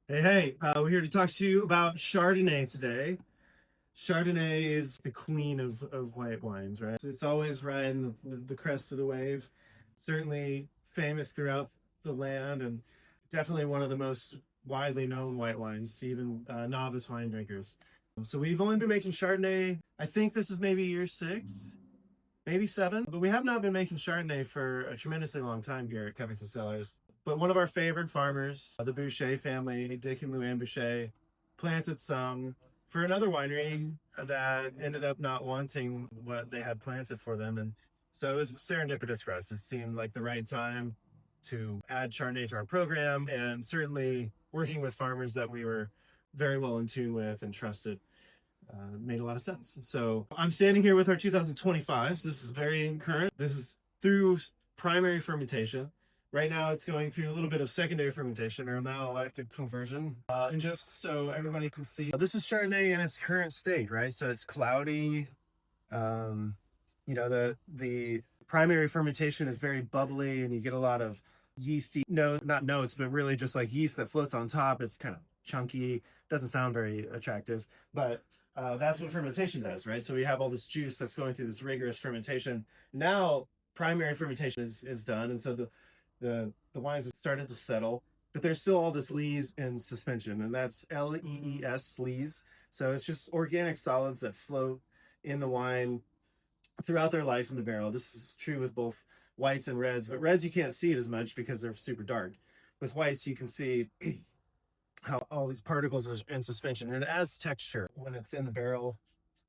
We're here to talk to you about Chardonnay today. Chardonnay is the queen of white wines, right? It's always riding the crest of the wave. Certainly famous throughout the land and definitely one of the most widely known white wines to even novice wine drinkers. So we've only been making Chardonnay, I think this is maybe year 6, maybe 7, but we have not been making Chardonnay for a tremendously long time here at Covington Cellars. But one of our favorite farmers, the Boucher family, Dick and Luann Boucher, planted some for another winery that ended up not wanting what they had planted for them. And so it was serendipitous for us. It seemed like the right time to add Chardonnay to our program, and certainly working with farmers that we were very well in tune with and trusted made a lot of sense. So I'm standing here with our 2025. So this is very current. This is through primary fermentation. Right now it's going through a little bit of secondary fermentation or malolactic conversion. And just so everybody can see, this is Chardonnay in its current state, right? So it's cloudy. The primary fermentation is very bubbly and you get a lot of yeasty, not notes, but really just like yeast that floats on top. It's kind of chunky, doesn't sound very attractive, but that's what fermentation does, right? So we have all this juice that's going through this rigorous fermentation. Now primary fermentation is done, and so the wines have started to settle, but there's still all this lees in suspension, and that's lees, lees. So it's just organic solids that float in the wine throughout their life in the barrel. This is true with both whites and reds, but reds you can't see it as much because they're super dark. With whites you can see how all these particles are in suspension, and it adds texture when it's in the barrel.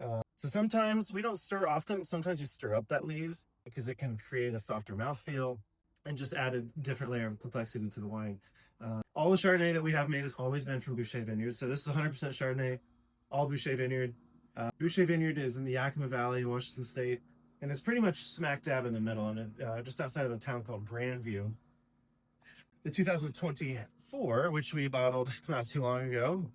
So sometimes we don't stir often. Sometimes you stir up that leaves because it can create a softer mouthfeel and just add a different layer of complexity to the wine. All the Chardonnay that we have made has always been from Boucher Vineyard. So this is 100% Chardonnay, all Boucher Vineyard. Boucher Vineyard is in the Yakima Valley in Washington State, and it's pretty much smack dab in the middle, and just outside of a town called Grandview. The 2024, which we bottled not too long ago.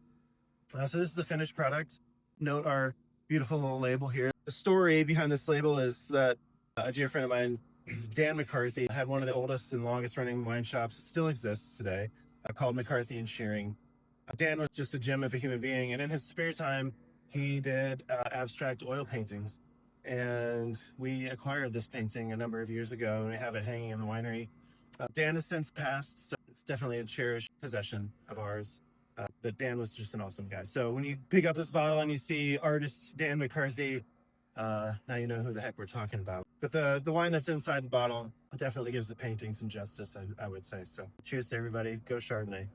So this is the finished product. Note our beautiful little label here. The story behind this label is that a dear friend of mine, Dan McCarthy, had one of the oldest and longest running wine shops. It still exists today, called McCarthy and Shearing. Dan was just a gem of a human being, and in his spare time, he did abstract oil paintings. And we acquired this painting a number of years ago, and we have it hanging in the winery. Dan has since passed, so it's definitely a cherished possession of ours. But Dan was just an awesome guy. So when you pick up this bottle and you see artist Dan McCarthy, now you know who the heck we're talking about. But the wine that's inside the bottle definitely gives the painting some justice, I would say. So cheers to everybody. Go Chardonnay.